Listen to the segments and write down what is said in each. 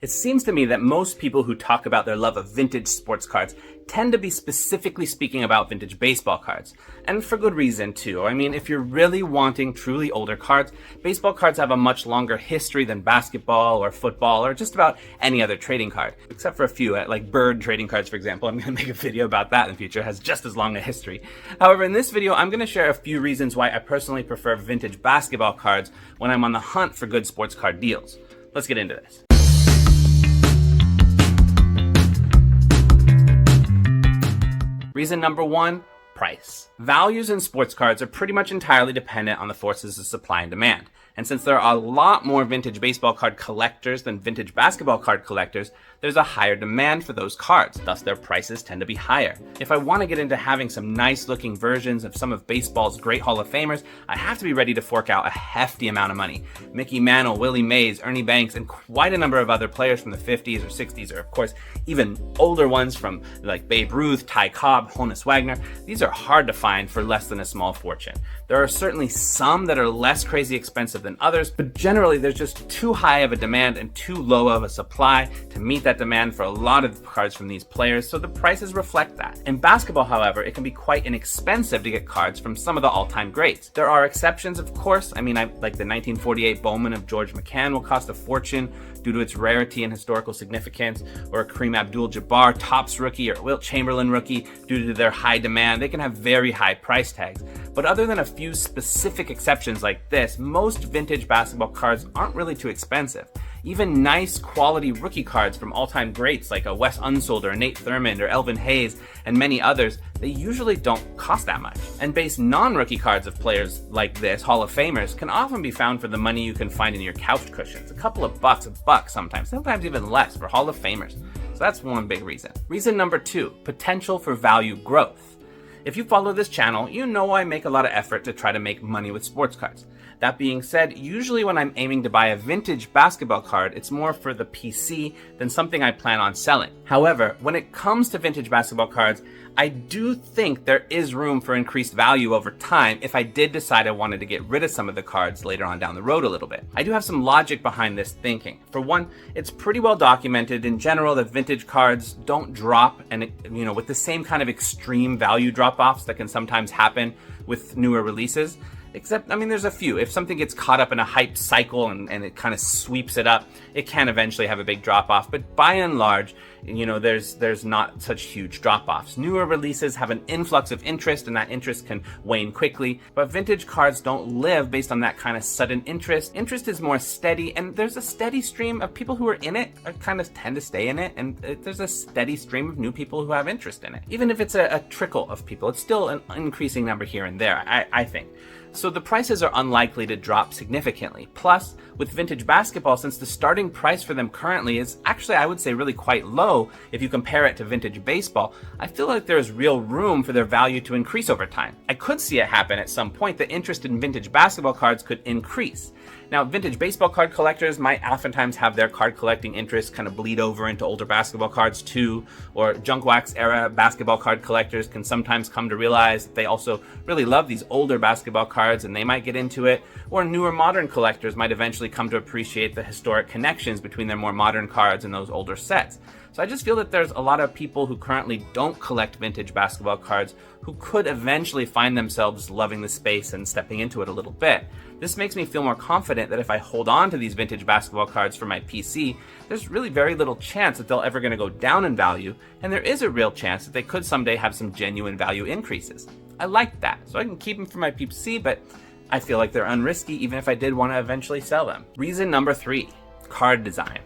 It seems to me that most people who talk about their love of vintage sports cards tend to be specifically speaking about vintage baseball cards. And for good reason, too. I mean, if you're really wanting truly older cards, baseball cards have a much longer history than basketball or football or just about any other trading card. Except for a few, like Bird trading cards, for example. I'm going to make a video about that in the future. It has just as long a history. However, in this video, I'm going to share a few reasons why I personally prefer vintage basketball cards when I'm on the hunt for good sports card deals. Let's get into this. Reason number one, price. Values in sports cards are pretty much entirely dependent on the forces of supply and demand. And since there are a lot more vintage baseball card collectors than vintage basketball card collectors, there's a higher demand for those cards, thus their prices tend to be higher. If I want to get into having some nice looking versions of some of baseball's great Hall of Famers, I have to be ready to fork out a hefty amount of money. Mickey Mantle, Willie Mays, Ernie Banks, and quite a number of other players from the 50s or 60s, or of course even older ones from like Babe Ruth, Ty Cobb, Honus Wagner, these are hard to find for less than a small fortune. There are certainly some that are less crazy expensive than others, but generally there's just too high of a demand and too low of a supply to meet that demand for a lot of cards from these players, so the prices reflect that. In basketball, however, it can be quite inexpensive to get cards from some of the all-time greats. There are exceptions, of course. I mean, like the 1948 Bowman of George McCann will cost a fortune due to its rarity and historical significance, or a Kareem Abdul-Jabbar Topps rookie or Wilt Chamberlain rookie due to their high demand. They can have very high price tags. But other than a few specific exceptions like this, most vintage basketball cards aren't really too expensive. Even nice quality rookie cards from all-time greats like a Wes Unseld or a Nate Thurmond or Elvin Hayes and many others, they usually don't cost that much. And base non-rookie cards of players like this, Hall of Famers, can often be found for the money you can find in your couch cushions. A couple of bucks, a buck sometimes even less for Hall of Famers. So that's one big reason. Reason number two, potential for value growth. If you follow this channel, you know I make a lot of effort to try to make money with sports cards. That being said, usually when I'm aiming to buy a vintage basketball card, it's more for the PC than something I plan on selling. However, when it comes to vintage basketball cards, I do think there is room for increased value over time if I did decide I wanted to get rid of some of the cards later on down the road a little bit. I do have some logic behind this thinking. For one, it's pretty well documented in general that vintage cards don't drop, and with the same kind of extreme value drop-offs that can sometimes happen with newer releases. Except, I mean, there's a few. If something gets caught up in a hype cycle and it kind of sweeps it up, it can eventually have a big drop-off. But by and large, there's not such huge drop-offs. Newer releases have an influx of interest, and that interest can wane quickly. But vintage cards don't live based on that kind of sudden interest. Interest is more steady, and there's a steady stream of people who are in it or kind of tend to stay in it, and there's a steady stream of new people who have interest in it. Even if it's a trickle of people, it's still an increasing number here and there, I think. So the prices are unlikely to drop significantly. Plus, with vintage basketball, since the starting price for them currently is actually, I would say, really quite low if you compare it to vintage baseball, I feel like there's real room for their value to increase over time. I could see it happen at some point. The interest in vintage basketball cards could increase. Now, vintage baseball card collectors might oftentimes have their card collecting interests kind of bleed over into older basketball cards too, or junk wax era basketball card collectors can sometimes come to realize that they also really love these older basketball cards and they might get into it, or newer modern collectors might eventually come to appreciate the historic connections between their more modern cards and those older sets. So I just feel that there's a lot of people who currently don't collect vintage basketball cards who could eventually find themselves loving the space and stepping into it a little bit. This makes me feel more confident that if I hold on to these vintage basketball cards for my PC, there's really very little chance that they're ever going to go down in value, and there is a real chance that they could someday have some genuine value increases. I like that, so I can keep them for my PC, but I feel like they're unrisky even if I did want to eventually sell them. Reason number three, card design.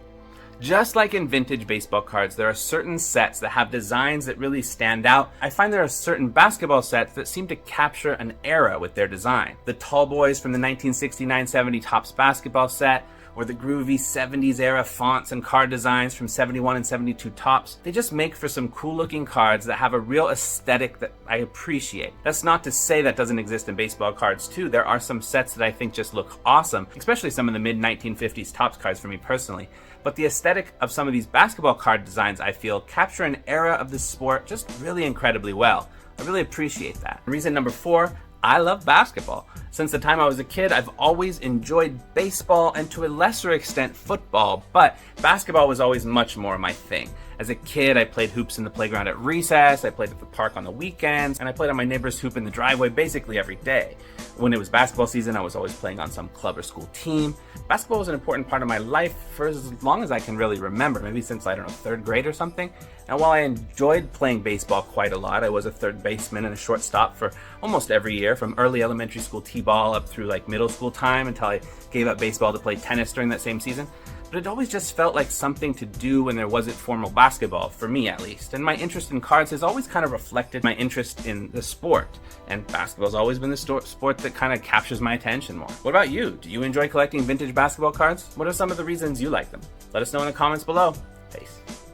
Just like in vintage baseball cards, there are certain sets that have designs that really stand out. I find there are certain basketball sets that seem to capture an era with their design. The Tall Boys from the 1969-70 Topps basketball set, or the groovy 70s era fonts and card designs from 71 and 72 Topps. They just make for some cool looking cards that have a real aesthetic that I appreciate. That's not to say that doesn't exist in baseball cards too. There are some sets that I think just look awesome, especially some of the mid 1950s Topps cards for me personally. But the aesthetic of some of these basketball card designs, I feel, capture an era of the sport just really incredibly well. I really appreciate that. Reason number four, I love basketball. Since the time I was a kid, I've always enjoyed baseball and to a lesser extent football, but basketball was always much more my thing. As a kid, I played hoops in the playground at recess, I played at the park on the weekends, and I played on my neighbor's hoop in the driveway basically every day. When it was basketball season, I was always playing on some club or school team. Basketball was an important part of my life for as long as I can really remember, maybe since, I don't know, third grade or something. And while I enjoyed playing baseball quite a lot, I was a third baseman and a shortstop for almost every year, from early elementary school t-ball up through like middle school time until I gave up baseball to play tennis during that same season. But it always just felt like something to do when there wasn't formal basketball, for me at least. And my interest in cards has always kind of reflected my interest in the sport. And basketball's always been the sport that kind of captures my attention more. What about you? Do you enjoy collecting vintage basketball cards? What are some of the reasons you like them? Let us know in the comments below. Peace.